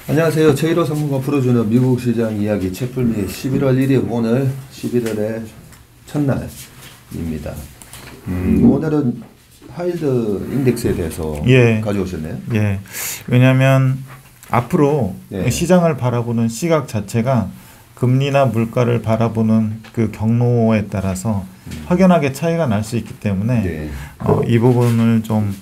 안녕하세요. 제1호 상무가 풀어주는 미국 시장 이야기 책풀미 11월 1일 오늘 11월의 첫날입니다. 오늘은 하일드 인덱스에 대해서 가져오셨네요. 예. 왜냐하면 앞으로 네. 시장을 바라보는 시각 자체가 금리나 물가를 바라보는 그 경로에 따라서 확연하게 차이가 날 수 있기 때문에 네. 이 부분을 좀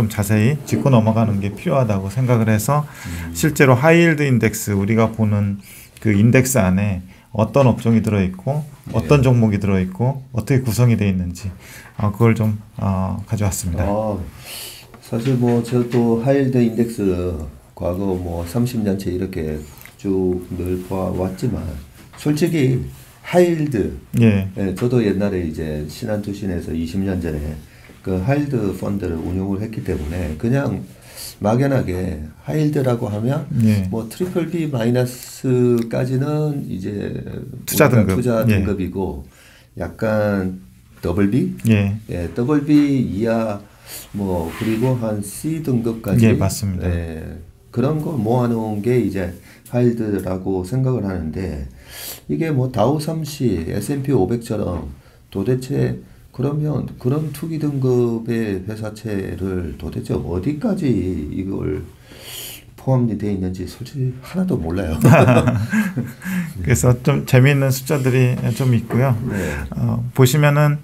자세히 짚고 넘어가는 게 필요하다고 생각을 해서 실제로 하이힐드 인덱스 우리가 보는 그 인덱스 안에 어떤 업종이 들어있고 어떤 종목이 들어있고 어떻게 구성이 되어 있는지 그걸 좀 가져왔습니다. 사실 뭐 저도 하이힐드 인덱스 과거 뭐 30년째 이렇게 쭉 늘 봐왔지만 솔직히 하이힐드 저도 옛날에 이제 신한투신에서 20년 전에 그 하이힐드 펀드를 운용을 했기 때문에 그냥 막연하게 하이힐드라고 하면 뭐 트리플 B 마이너스까지는 이제 투자 등급이고 약간 더블 B, 더블 B 이하 뭐 그리고 한 C 등급까지 맞습니다. 그런 거 모아놓은 게 이제 하이힐드라고 생각을 하는데 이게 뭐 다우 30, S&P 500처럼 도대체 그러면 그런 투기 등급의 회사채를 도대체 어디까지 이걸 포함이 되어 있는지 솔직히 하나도 몰라요. 그래서 좀 재미있는 숫자들이 좀 있고요. 보시면은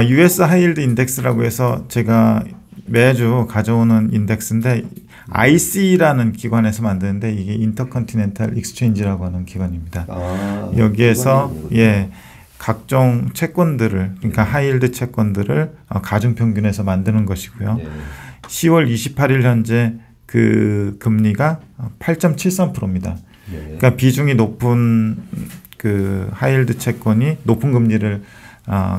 US 하이힐드 인덱스라고 해서 제가 매주 가져오는 인덱스인데 IC라는 기관에서 만드는데 이게 인터컨티넨탈 익스체인지라고 하는 기관입니다. 여기에서 각종 채권들을 그러니까 하이힐드 채권들을 가중평균해서 만드는 것이고요. 10월 28일 현재 그 금리가 8.73%입니다. 그러니까 비중이 높은 그 하이힐드 채권이 높은 금리를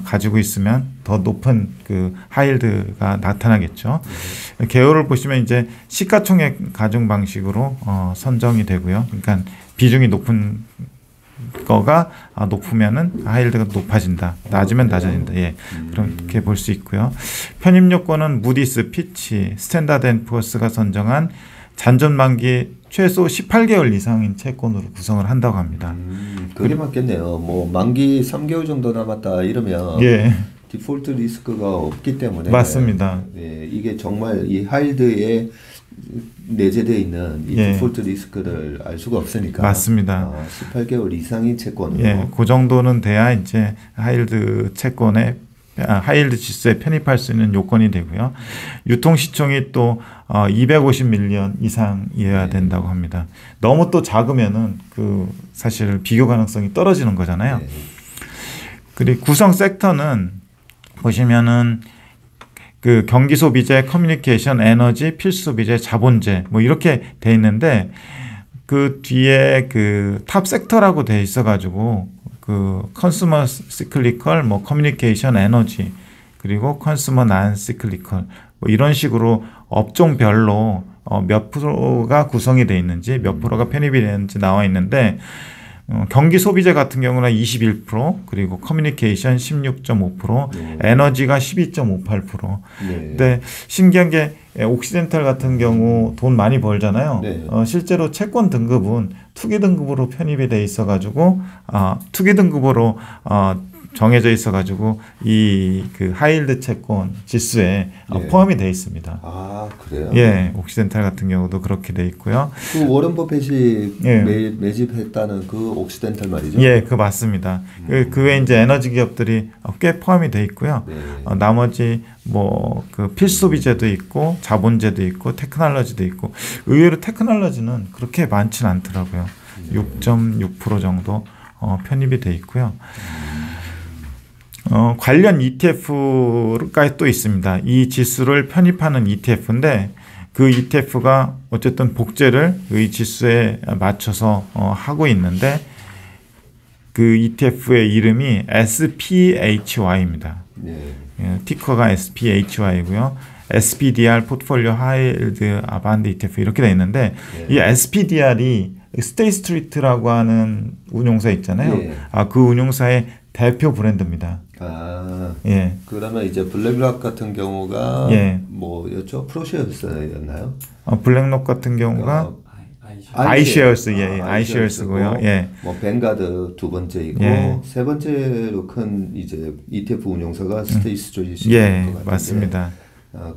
가지고 있으면 더 높은 그 하이힐드가 나타나겠죠. 개요를 보시면 이제 시가총액 가중 방식으로 선정이 되고요. 그러니까 비중이 높은 거가 높으면은 하이힐드가 높아진다. 낮으면 낮아진다. 그렇게 볼 수 있고요. 편입 요건은 무디스, 피치, 스탠다드 앤 푸어스가 선정한 잔존 만기 최소 18개월 이상인 채권으로 구성을 한다고 합니다. 그게 맞겠네요. 뭐 만기 3개월 정도 남았다 이러면 디폴트 리스크가 없기 때문에 맞습니다. 이게 정말 이 하이힐드에 내재되어 있는 이 디폴트 리스크를 알 수가 없으니까 맞습니다. 18개월 이상인 채권으로 그 정도는 돼야 이제 하이힐드 채권에 하이힐드 지수에 편입할 수 있는 요건이 되고요. 유통 시총이 또 250밀리언 이상이어야 된다고 합니다. 너무 또 작으면은 그 사실 비교 가능성이 떨어지는 거잖아요. 그리고 구성 섹터는 보시면은 그 경기 소비재, 커뮤니케이션, 에너지, 필수 소비재, 자본재 뭐 이렇게 돼 있는데 그 뒤에 그 탑 섹터라고 돼 있어가지고 그 컨슈머 시클리컬, 뭐 커뮤니케이션, 에너지 그리고 컨슈머 난 시클리컬 뭐 이런 식으로 업종별로 몇 프로가 구성이 돼 있는지 몇 프로가 편입이 되는지 나와 있는데 경기 소비재 같은 경우는 21% 그리고 커뮤니케이션 16.5% 에너지가 12.58%. 근데 신기한 게 옥시덴탈 같은 경우 돈 많이 벌잖아요. 실제로 채권 등급은 투기 등급으로 편입이 돼 있어가지고 투기 등급으로 정해져 있어가지고 이 그 하이힐드 채권 지수에 포함이 돼 있습니다. 그래요? 옥시덴탈 같은 경우도 그렇게 돼 있고요. 그 워런 버핏이 매집했다는 그 옥시덴탈 말이죠? 그 맞습니다. 그 외에 이제 에너지 기업들이 꽤 포함이 돼 있고요. 나머지 뭐 그 필수 소비재도 있고 자본재도 있고 테크놀로지도 있고 의외로 테크놀로지는 그렇게 많지는 않더라고요. 6.6% 정도 편입이 돼 있고요. 관련 ETF가 또 있습니다. 이 지수를 편입하는 ETF인데 그 ETF가 어쨌든 복제를 이 지수에 맞춰서 하고 있는데 그 ETF의 이름이 SPHY입니다. 티커가 SPHY고요. SPDR 포트폴리오 하이힐드 아반드 ETF 이렇게 되어 있는데 이 SPDR이 스테이 스트리트라고 하는 운용사 있잖아요. 그 운용사의 대표 브랜드입니다. 그러면 이제 블랙락 같은 경우가 뭐였죠? 프로쉐어였나요? 블랙록 같은 경우가 아이쉐어스, 아이쉐어스고요. 예. 뭐 뱅가드 두 번째이고 예. 세 번째로 큰 이제 ETF 운용사가 스테이트 스트리트 예, 것 같은데, 맞습니다.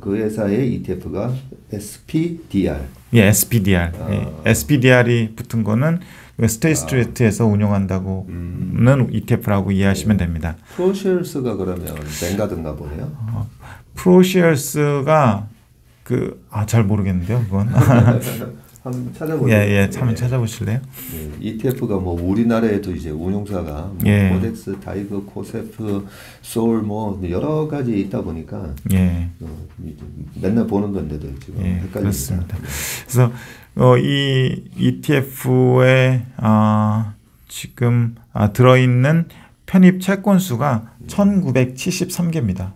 그 회사의 ETF가 SPDR. 예, SPDR. 예. SPDR이 붙은 거는 스테이트 스트리트에서 운용한다고는 ETF라고 이해하시면 됩니다. 프로쉐어스가 그러면 뱅가드인가 보네요. 프로쉐어스가 잘 모르겠는데요, 그건. 한번 찾아보세요. 예, 한번 찾아보실래요? 네, ETF가 뭐 우리나라에도 이제 운용사가 뭐 예. 코덱스, 타이거, 코세프, 소울 뭐 여러 가지 있다 보니까 예. 이제 맨날 보는 건데도 지금 예, 헷갈립니다. 그렇습니다. 그래서 이 ETF에 지금 들어있는 편입 채권 수가 1973개입니다.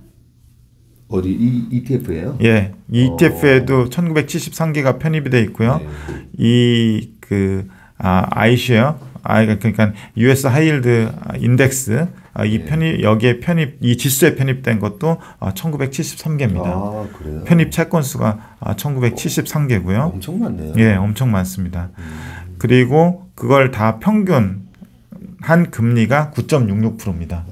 어디 이 ETF예요? 예, 이 ETF에도 1973개가 편입이 되어 있고요. 네. 아이쉐어, 그러니까 US 하이힐드 인덱스 여기에 이 지수에 편입된 것도 1973개입니다. 아, 그래요? 편입 채권 수가 1973개고요. 엄청 많네요. 예, 엄청 많습니다. 그리고 그걸 다 평균 한 금리가 9.66%입니다.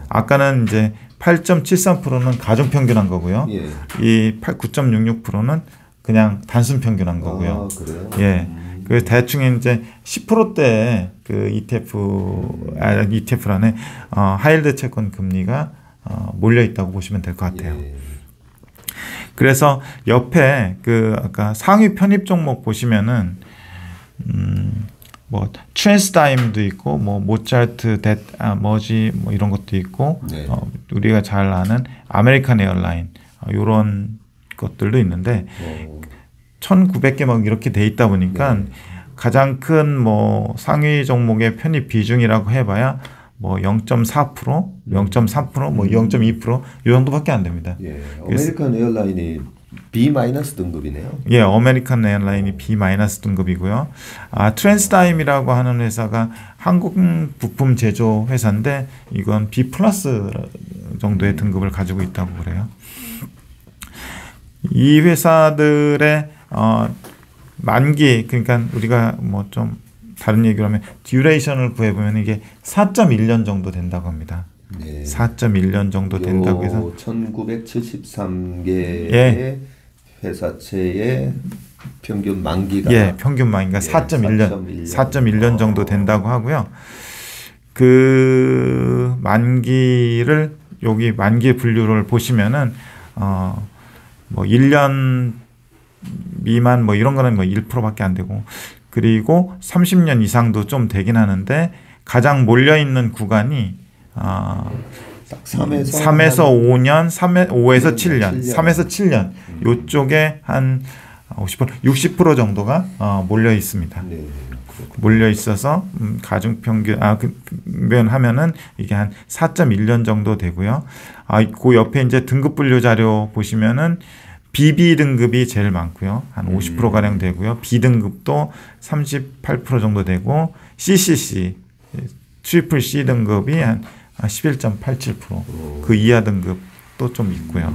아까는 이제 8.73%는 가중 평균한 거고요. 예. 이 9.66%는 그냥 단순 평균한 거고요. 아, 그래요? 예. 그 대충 이제 10%대의 그 ETF란에 하이힐드 채권 금리가 몰려 있다고 보시면 될 것 같아요. 예. 그래서 옆에 아까 상위 편입 종목 보시면은 뭐 트랜스타임도 있고 뭐 모차르트 머지 뭐 이런 것도 있고 네. 우리가 잘 아는 아메리칸 에어라인 이런 것들도 있는데 1900개 막 이렇게 돼 있다 보니까 네. 가장 큰 뭐 상위 종목의 편입 비중이라고 해봐야 뭐 0.4%, 0.3%, 뭐 0.2% 이 정도밖에 안 됩니다. 예. 아메리칸 에어라인이 B- 등급이네요. 예, 아메리칸 에어라인이 B- 등급이고요. 트랜스타임이라고 하는 회사가 한국 부품 제조 회사인데 이건 B+ 정도의 등급을 가지고 있다고 그래요. 이 회사들의 만기, 그러니까 우리가 뭐 좀 다른 얘기로 하면 듀레이션을 구해보면 이게 4.1년 정도 된다고 합니다. 네. 4.1년 정도 된다고 해서 1973개의 예. 회사채의 평균 만기가 예, 평균 만기가 4.1년 정도 된다고 하고요. 그 만기를 여기 만기 분류를 보시면은 뭐 1년 미만 뭐 이런 거는 뭐 1%밖에 안 되고 그리고 30년 이상도 좀 되긴 하는데 가장 몰려 있는 구간이 3에서 5년, 5에서 7년, 3에서 7년 요쪽에 한 50%, 60% 정도가 몰려 있습니다. 네. 몰려 있어서 가중 평균 하면은 이게 한 4.1년 정도 되고요. 그 옆에 이제 등급 분류 자료 보시면은 BB 등급이 제일 많고요. 한 50% 가량 되고요. B 등급도 38% 정도 되고 CCC, 트리플 C 등급이 한 11.87%. 그 이하 등급도 좀 있고요.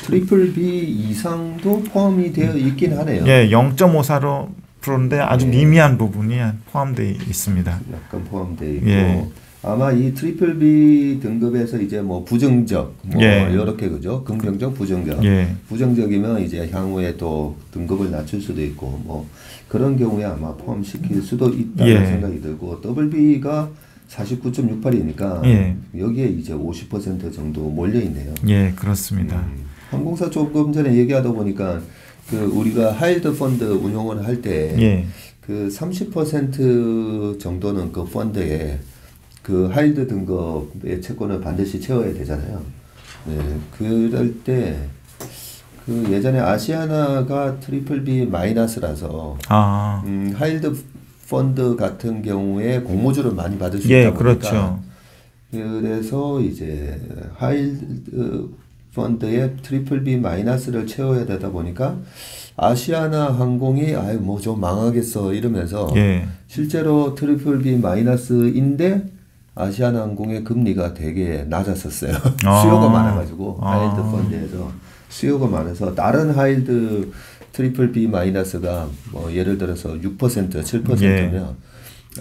트리플 B 이상도 포함이 되어 있긴 하네요. 예, 0.54%인데 아주 미미한 부분이 포함되어 있습니다. 약간 포함되어 있고 예. 아마 이 트리플 B 등급에서 이제 뭐 부정적 뭐 예. 이렇게 그죠? 긍정적, 부정적. 예. 부정적이면 이제 향후에 또 등급을 낮출 수도 있고 뭐 그런 경우에 아마 포함시킬 수도 있다는 예. 생각이 들고 더블 B가 49.68이니까 예. 여기에 이제 50% 정도 몰려 있네요. 예, 그렇습니다. 항공사 조금 전에 얘기하다 보니까 그 우리가 하이힐드 펀드 운용을 할 때 예. 그 30% 정도는 그 펀드에 그 하이힐드 등급의 채권을 반드시 채워야 되잖아요. 네, 그럴 때 그 예전에 아시아나가 트리플 B 마이너스라서 하이힐드 펀드 같은 경우에 공모주를 많이 받을 수 있다 보니까 그렇죠. 그래서 이제 하이힐드 펀드에 트리플 B 마이너스를 채워야 되다 보니까 아시아나 항공이 뭐 좀 망하겠어 이러면서 예. 실제로 트리플 B 마이너스인데 아시아나 항공의 금리가 되게 낮았었어요. 수요가 많아가지고 하이힐드 펀드에서 수요가 많아서 다른 하이힐드 트리플 B 마이너스가 뭐 예를 들어서 6%, 7%면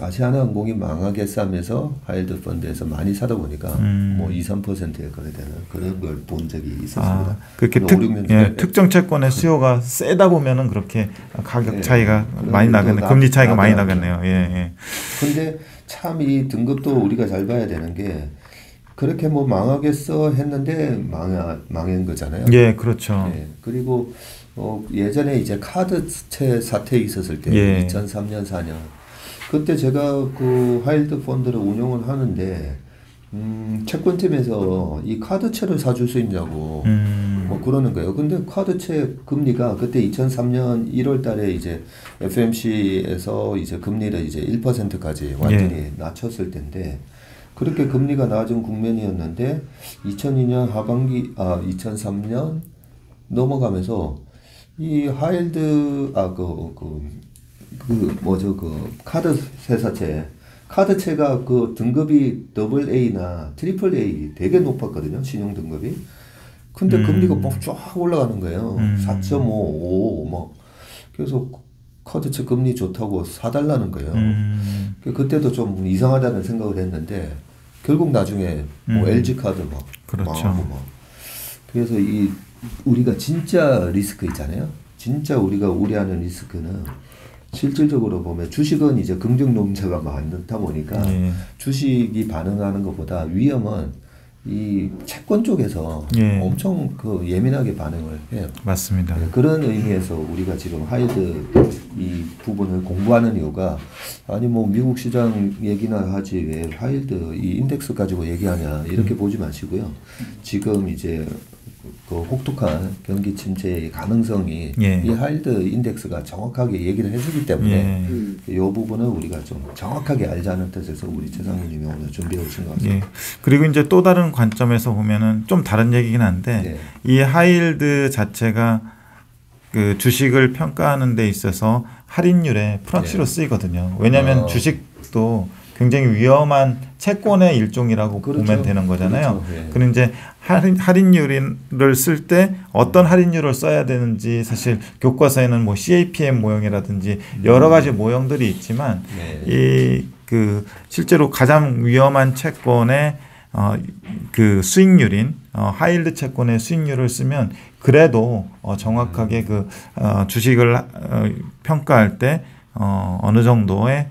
아시아나항공이 망하겠다면서 하이힐드 펀드에서 많이 사다 보니까 뭐 2, 3%에 거래되는 그런 걸 본 적이 있었습니다. 그렇게 5, 6년 특정 채권의 수요가 세다 보면은 그렇게 가격 차이가 많이 나겠네요. 금리 차이가 많이 나겠네요. 근데 참 이 등급도 우리가 잘 봐야 되는 게 그렇게 뭐 망하겠어 했는데 망한 거잖아요. 예, 그렇죠. 그리고 예전에 이제 카드채 사태 있었을 때 2003년, 4년 그때 제가 그 하이힐드 펀드를 운영을 하는데 채권팀에서 이 카드채를 사줄 수 있냐고 뭐 그러는 거예요. 근데 카드채 금리가 그때 2003년 1월 달에 이제 FMC에서 이제 금리를 이제 1%까지 완전히 낮췄을 텐데 그렇게 금리가 낮은 국면이었는데 2002년 하반기 2003년 넘어가면서 이 하이힐드 카드 회사채 카드채가 그 등급이 AA-나 트리플 A 되게 높았거든요. 신용 등급이. 근데 금리가 막 쫙 올라가는 거예요. 4.5, 5 뭐. 그래서 카드채 금리 좋다고 사달라는 거예요. 그때도 좀 이상하다는 생각을 했는데 결국 나중에 뭐 LG 카드 막 망하고 막. 그래서 이 우리가 진짜 리스크 있잖아요. 진짜 우리가 우려하는 리스크는 실질적으로 보면 주식은 이제 긍정론자가 많다 보니까 주식이 반응하는 것보다 위험은 이 채권 쪽에서 엄청 그 예민하게 반응을 해요. 맞습니다. 그런 의미에서 우리가 지금 하이힐드 이 부분을 공부하는 이유가 아니 뭐 미국 시장 얘기나 하지 왜 하이힐드 이 인덱스 가지고 얘기하냐 이렇게 보지 마시고요. 지금 이제 그 혹독한 경기 침체의 가능성이 이 하이힐드 인덱스가 정확하게 얘기를 해주기 때문에 이 부분은 우리가 좀 정확하게 알자는 뜻에서 우리 최상위님이 오늘 준비해 오신 것 같습니다. 그리고 이제 또 다른 관점에서 보면은 좀 다른 얘기긴 한데 이 하이힐드 자체가 그 주식을 평가하는 데 있어서 할인율의 프락시로 쓰이거든요. 왜냐하면 주식도 굉장히 위험한 채권의 일종이라고 보면 되는 거잖아요. 그런데 이제 할인율을 쓸 때 어떤 할인율을 써야 되는지 사실 교과서에는 뭐 CAPM 모형이라든지 여러 가지 모형들이 있지만 이 그 실제로 가장 위험한 채권의 그 수익률인 하이힐드 채권의 수익률을 쓰면 그래도 정확하게 그 주식을 평가할 때 어느 정도의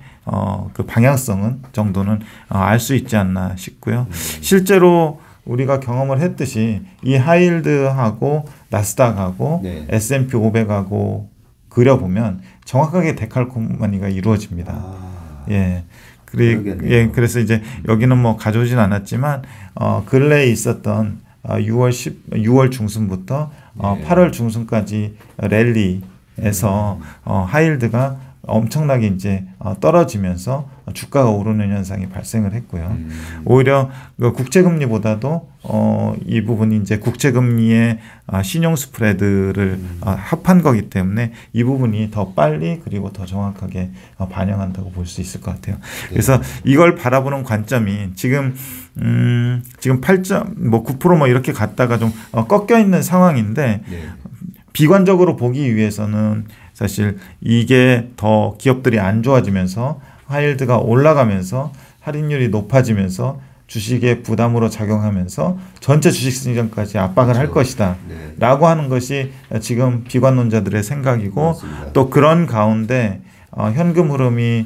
그 방향성은 정도는 알 수 있지 않나 싶고요. 실제로 우리가 경험을 했듯이 이 하이힐드하고 나스닥하고 S&P 500하고 그려보면 정확하게 데칼코마니가 이루어집니다. 그래서 이제 여기는 뭐 가져오진 않았지만 근래에 있었던 6월 중순부터 8월 중순까지 랠리에서 하이힐드가 엄청나게 이제 떨어지면서 주가가 오르는 현상이 발생을 했고요. 오히려 국채금리보다도 이 부분이 이제 국채금리의 신용 스프레드를 합한 거기 때문에 이 부분이 더 빨리 그리고 더 정확하게 반영한다고 볼 수 있을 것 같아요. 그래서 이걸 바라보는 관점이 지금 8.9% 뭐 이렇게 갔다가 좀 꺾여 있는 상황인데 비관적으로 보기 위해서는 사실 이게 더 기업들이 안 좋아지면서 하이힐드가 올라가면서 할인율이 높아지면서 주식의 부담으로 작용하면서 전체 주식시장까지 압박을 할 것이다 라고 하는 것이 지금 비관론자들의 생각이고 맞습니다. 또 그런 가운데 현금 흐름이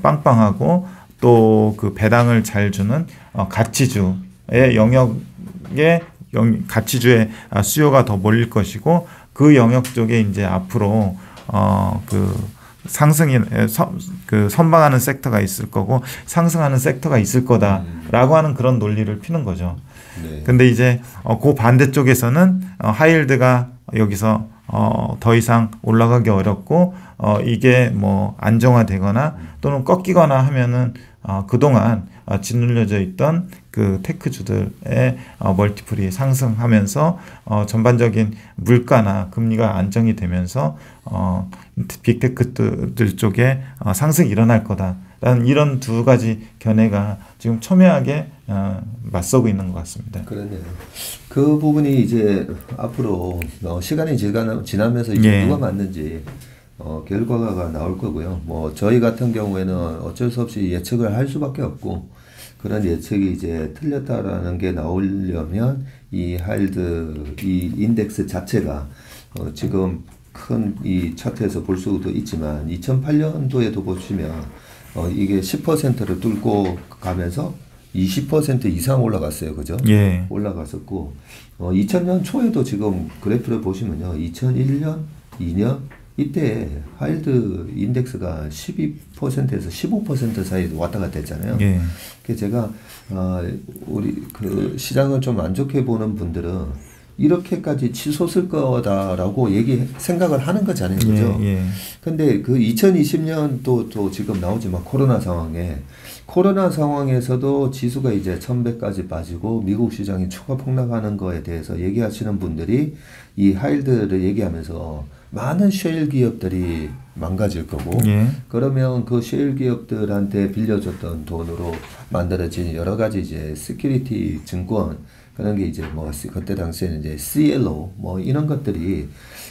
빵빵하고 또 그 배당을 잘 주는 가치주의 영역에 가치주의 수요가 더 몰릴 것이고 그 영역 쪽에 이제 앞으로 그 상승이 그 선방하는 섹터가 있을 거고 상승하는 섹터가 있을 거다라고 하는 그런 논리를 피는 거죠. 근데 이제 그 반대쪽에서는 하이힐드가 여기서 더 이상 올라가기 어렵고 이게 뭐 안정화되거나 또는 꺾이거나 하면은 그동안 짓눌려져 있던 그 테크주들의 멀티플이 상승하면서 전반적인 물가나 금리가 안정이 되면서 빅테크들 쪽에 상승이 일어날 거다. 라는 이런 두 가지 견해가 지금 첨예하게 맞서고 있는 것 같습니다. 그렇네요. 그 부분이 이제 앞으로 시간이 지나면서 이제 누가 맞는지 결과가 나올 거고요. 뭐 저희 같은 경우에는 어쩔 수 없이 예측을 할 수밖에 없고, 그런 예측이 이제 틀렸다라는 게 나오려면 이 하일드 이 인덱스 자체가 지금 큰 이 차트에서 볼 수도 있지만 2008년도에도 보시면 이게 10%를 뚫고 가면서 20% 이상 올라갔어요. 그죠? 예. 올라갔었고 2000년 초에도 지금 그래프를 보시면요. 2001년, 2년 이때 하일드 인덱스가 12%에서 15% 사이 왔다 갔다 했잖아요. 예. 그래서 제가 우리 그 시장을 좀 안 좋게 보는 분들은 이렇게까지 치솟을 거다라고 생각을 하는 거잖아요. 그죠? 예, 예. 근데 그 2020년 또 지금 나오지만 코로나 상황에서도 지수가 이제 1100까지 빠지고 미국 시장이 추가 폭락하는 거에 대해서 얘기하시는 분들이 이 하일드를 얘기하면서 많은 셰일 기업들이 망가질 거고, 예. 그러면 그 셰일 기업들한테 빌려줬던 돈으로 만들어진 여러 가지 이제 시큐리티 증권 그런 게 이제 뭐 그때 당시에는 이제 CLO 뭐 이런 것들이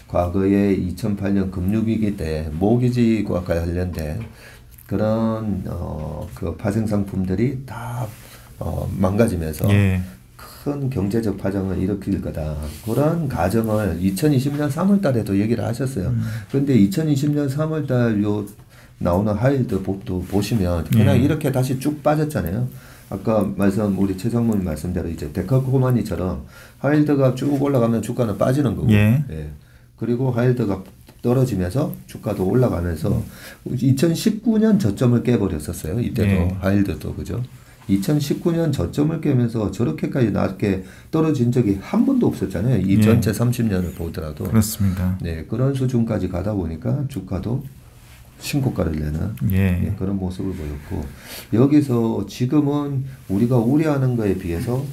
과거에 2008년 금융위기 때 모기지와 관련된 그런 그 파생 상품들이 다 망가지면서 예. 큰 경제적 파장을 일으킬 거다. 그런 가정을 2020년 3월 달에도 얘기를 하셨어요. 그런데 2020년 3월 달 요 나오는 하일드 법도 보시면 그냥 이렇게 다시 쭉 빠졌잖아요. 아까 우리 최 상무님 말씀대로 이제 데칼코마니처럼 하일드가 쭉 올라가면 주가는 빠지는 거고, 예. 예. 그리고 하일드가 떨어지면서 주가도 올라가면서 2019년 저점을 깨버렸었어요. 이때도 예. 하일드도 그죠? 2019년 저점을 깨면서 저렇게까지 낮게 떨어진 적이 한 번도 없었잖아요. 이 전체 30년을 보더라도. 그렇습니다. 네, 그런 수준까지 가다 보니까 주가도 신고가를 내는 예. 그런 모습을 보였고, 여기서 지금은 우리가 우려하는 거에 비해서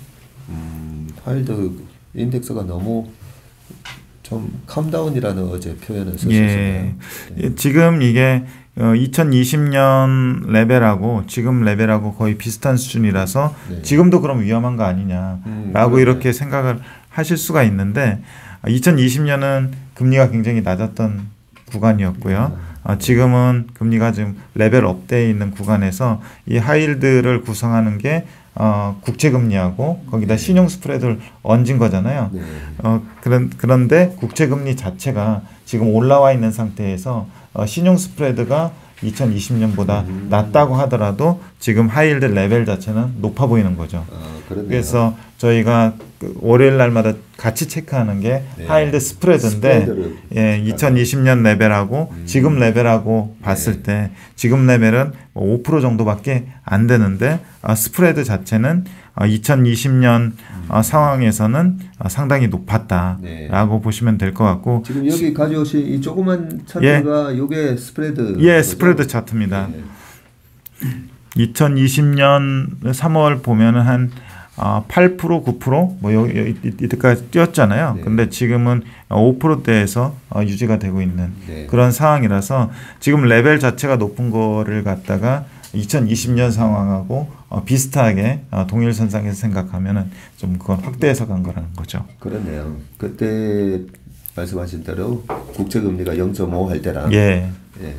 하일드 인덱스가 너무 좀 캄다운이라는 어제 표현을 썼었어요. 예. 지금 이게 2020년 레벨하고 지금 레벨하고 거의 비슷한 수준이라서 네. 지금도 그럼 위험한 거 아니냐라고 이렇게 생각을 하실 수가 있는데, 2020년은 금리가 굉장히 낮았던 구간이었고요. 지금은 금리가 지금 레벨업되어 있는 구간에서 이 하이힐드를 구성하는 게 국채금리하고 거기다 신용 스프레드를 얹은 거잖아요. 네. 그런데 국채금리 자체가 지금 올라와 있는 상태에서 신용 스프레드가 2020년보다 낮다고 하더라도 지금 하이힐드 레벨 자체는 높아 보이는 거죠. 그래서 저희가 월요일 날마다 같이 체크하는 게 하이힐드 스프레드인데, 예, 2020년 레벨하고 지금 레벨하고 봤을 때 지금 레벨은 5% 정도밖에 안 되는데 스프레드 자체는 2020년 상황에서는 상당히 높았다라고 보시면 될 것 같고, 지금 여기 가져오신 이 조그만 차트가 이게 스프레드. 예, 스프레드 차트입니다. 2020년 3월 보면은 한 8% 9% 뭐 여기 이때까지 뛰었잖아요. 근데 지금은 5%대에서 유지가 되고 있는 그런 상황이라서 지금 레벨 자체가 높은 거를 갖다가 2020년 상황하고 비슷하게 동일선상에서 생각하면은 좀 그건 확대해서 간 거라는 거죠. 그렇네요. 그때 말씀하신 대로 국채금리가 0.5 할 때랑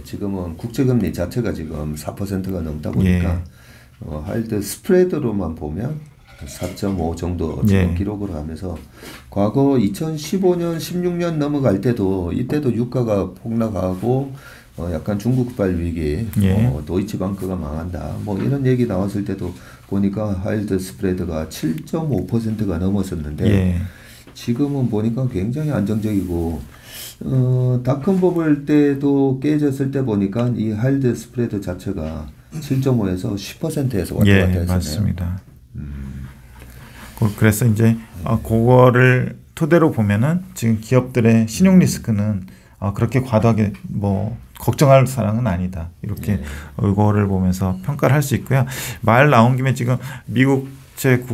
지금은 국채금리 자체가 지금 4%가 넘다 보니까 하이힐드 스프레드로만 보면 4.5 정도 지금 기록을 하면서, 과거 2015년 16년 넘어갈 때도 이때도 유가가 폭락하고 약간 중국발 위기, 도이치방크가 망한다 뭐 이런 얘기 나왔을 때도 보니까 하이힐드 스프레드가 7.5%가 넘었었는데 지금은 보니까 굉장히 안정적이고, 닷컴 버블 때도 깨졌을 때 보니까 이 하이힐드 스프레드 자체가 7.5에서 10%에서 왔다 갔다 했잖아요. 맞습니다. 그래서 이제 그거를 토대로 보면은 지금 기업들의 신용 리스크는 그렇게 과도하게 뭐 걱정할 사항은 아니다. 이렇게 이거를 보면서 평가를 할 수 있고요. 말 나온 김에 지금 미국채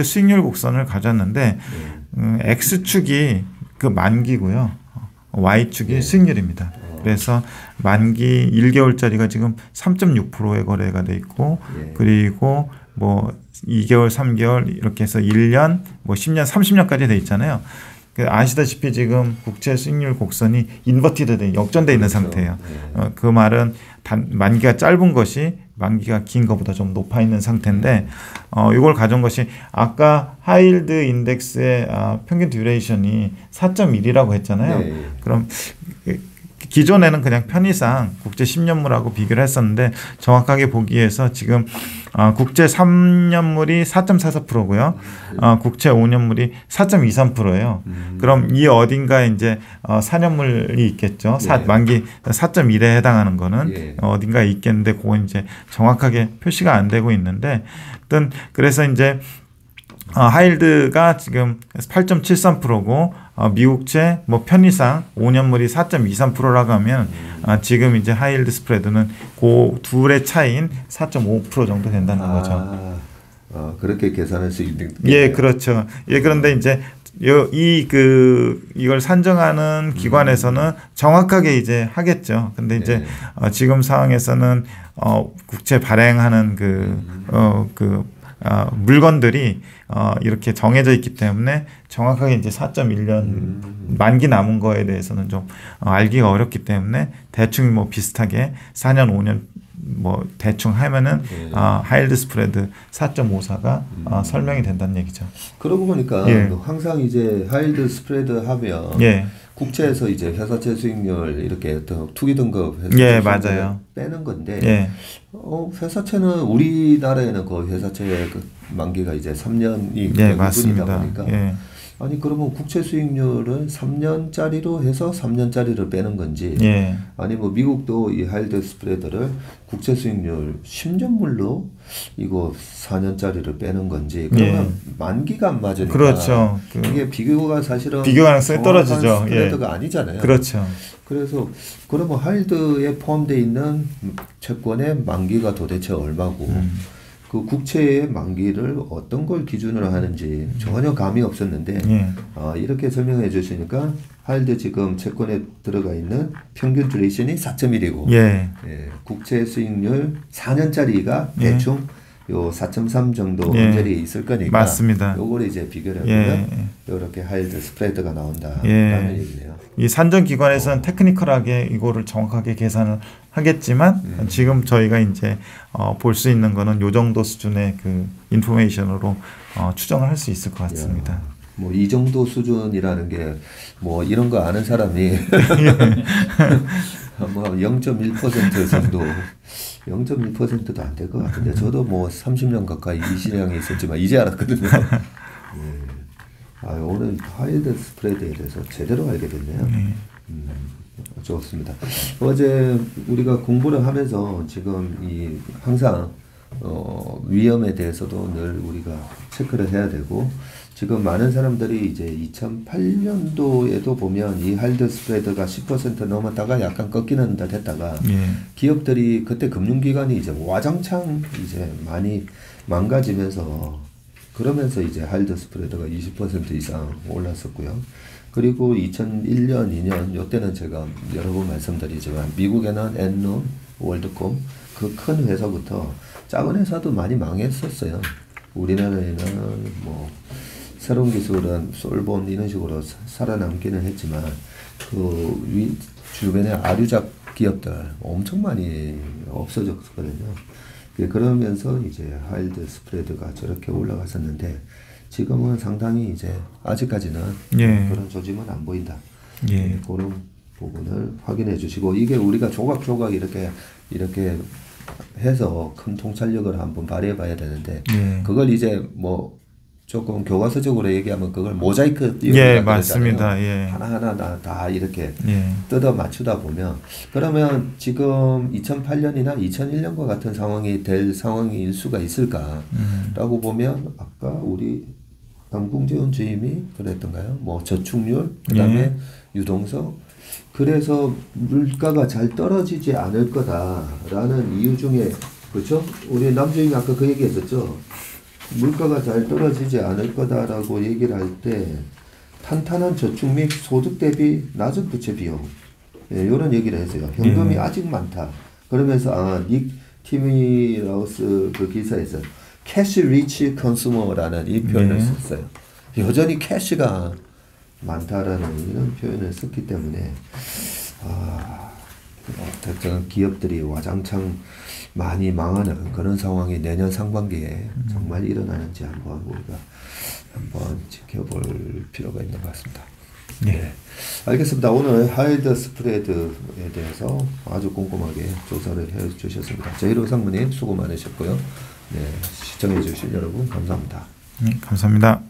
수익률 곡선을 가졌는데 X축이 그 만기고요. Y축이 수익률입니다. 그래서 만기 1개월짜리가 지금 3.6%의 거래가 돼 있고 예. 그리고 뭐 2개월, 3개월 이렇게 해서 1년, 뭐 10년, 30년까지 돼 있잖아요. 아시다시피 지금 국채 수익률 곡선이 인버티드 돼 역전돼 있는 그렇죠. 상태예요. 예. 그 말은 만기가 짧은 것이 만기가 긴 것보다 좀 높아 있는 상태인데 이걸 가져온 것이 아까 하이힐드 인덱스의 평균 듀레이션이 4.1이라고 했잖아요. 네. 그럼 기존에는 그냥 편의상 국제 10년물하고 비교를 했었는데 정확하게 보기 위해서 지금 국제 3년물이 4.44%고요. 국채 5년물이 4.23%예요. 그럼 이 어딘가에 이제 4년물이 있겠죠. 예. 만기 4.1에 해당하는 거는 예. 어딘가에 있겠는데 그건 이제 정확하게 표시가 안 되고 있는데 어떤 그래서 이제 하이힐드가 지금 8.73%고 미국채 뭐 편의상 5년물이 4.23%라고 하면 지금 이제 하이힐드 스프레드는 그 둘의 차이인 4.5% 정도 된다는 거죠. 그렇게 계산할 수 있는. 예, 그렇죠. 예, 그런데 이제 이걸 산정하는 기관에서는 정확하게 이제 하겠죠. 근데 이제 지금 상황에서는 국채 발행하는 물건들이 이렇게 정해져 있기 때문에 정확하게 이제 4.1년 만기 남은 거에 대해서는 좀 알기가 어렵기 때문에 대충 뭐 비슷하게 4년, 5년 뭐 대충 하면은 하이힐드 스프레드 4.54가 설명이 된다는 얘기죠. 그러고 보니까 예. 항상 이제 하이힐드 스프레드 하면 예. 국채에서 이제 회사채 수익률 이렇게 투기 등급 회사채 예, 수익률을 맞아요. 빼는 건데 예. 회사채는 우리나라에는 그 회사채의 그 만기가 이제 3년이 예, 대부분이다 맞습니다. 보니까 예. 아니 그러면 국채 수익률을 3년짜리로 해서 3년짜리를 빼는 건지 예. 아니 뭐 미국도 이 하이힐드 스프레드를 국채 수익률 10년물로 이거 4년짜리를 빼는 건지 그러면 만기가 안 맞으니까 그렇죠. 이게 비교가 사실은 비교 가능성이 떨어지죠. 스프레드가 아니잖아요. 그렇죠. 그래서 그러면 하이힐드에 포함되어 있는 채권의 만기가 도대체 얼마고 그 국채의 만기를 어떤 걸 기준으로 하는지 전혀 감이 없었는데 이렇게 설명해 주시니까 하이힐드 지금 채권에 들어가 있는 평균 듀레이션이 4.1이고 국채 수익률 4년짜리가 대충 요 4.3 정도 언저리에 있을 거니까 맞습니다. 요걸 이제 비교를 해보면 이렇게 하이힐드 스프레드가 나온다라는 얘기네요. 이 산정 기관에서는 테크니컬하게 이거를 정확하게 계산을 하겠지만 지금 저희가 이제 볼 수 있는 거는 요 정도 수준의 그 인포메이션으로 추정을 할 수 있을 것 같습니다. 뭐 이 정도 수준이라는 게 뭐 이런 거 아는 사람이 뭐 0.1% 정도 0.1%도 안 될 것 같은데 저도 뭐 30년 가까이 이 시장에 있었지만 이제 알았거든요. 오늘 하이힐드 스프레드에 대해서 제대로 알게 됐네요. 좋습니다. 어제 우리가 공부를 하면서 지금 이 항상 위험에 대해서도 늘 우리가 체크를 해야 되고 지금 많은 사람들이 이제 2008년도에도 보면 이 하이힐드 스프레드가 10% 넘었다가 약간 꺾이는 듯 했다가 기업들이 그때 금융기관이 이제 와장창 이제 많이 망가지면서 그러면서 이제 하이힐드 스프레드가 20% 이상 올랐었고요. 그리고 2001년, 2년 이때는 제가 여러 번 말씀드리지만 미국에는 엔론, 월드콤 그 큰 회사부터 작은 회사도 많이 망했었어요. 우리나라에는 뭐 새로운 기술은 솔본 이런 식으로 살아남기는 했지만 그 주변에 아류작 기업들 엄청 많이 없어졌거든요. 그러면서 이제 하이힐드 스프레드가 저렇게 올라갔었는데 지금은 상당히 이제 아직까지는 그런 조짐은 안 보인다. 그런 부분을 확인해 주시고 이게 우리가 조각조각 이렇게 해서 큰 통찰력을 한번 발휘해 봐야 되는데 그걸 이제 뭐 조금 교과서적으로 얘기하면 그걸 모자이크 맞습니다. 하나하나 다 이렇게 뜯어 맞추다 보면 그러면 지금 2008년이나 2001년과 같은 상황이 될 상황일 수가 있을까라고 보면 아까 우리 남궁재원 주임이 그랬던가요? 뭐 저축률 그다음에 유동성 그래서 물가가 잘 떨어지지 않을 거다라는 이유 중에 그렇죠? 우리 남주임이 아까 그 얘기했었죠. 물가가 잘 떨어지지 않을 거다라고 얘기를 할 때 탄탄한 저축 및 소득 대비 낮은 부채 비용 예, 이런 얘기를 했어요. 현금이 아직 많다. 그러면서 닉 티미라우스 그 기사에서 캐시 리치 컨슈머라는 이 표현을 썼어요. 여전히 캐시가 많다라는 이런 표현을 썼기 때문에 특정 기업들이 와장창 많이 망하는 그런 상황이 내년 상반기에 정말 일어나는지 한번 우리가 한번 지켜볼 필요가 있는 것 같습니다. 네, 알겠습니다. 오늘 하일드 스프레드에 대해서 아주 꼼꼼하게 조사를 해주셨습니다. 제이로 상무님 수고 많으셨고요. 네, 시청해주신 여러분 감사합니다. 감사합니다.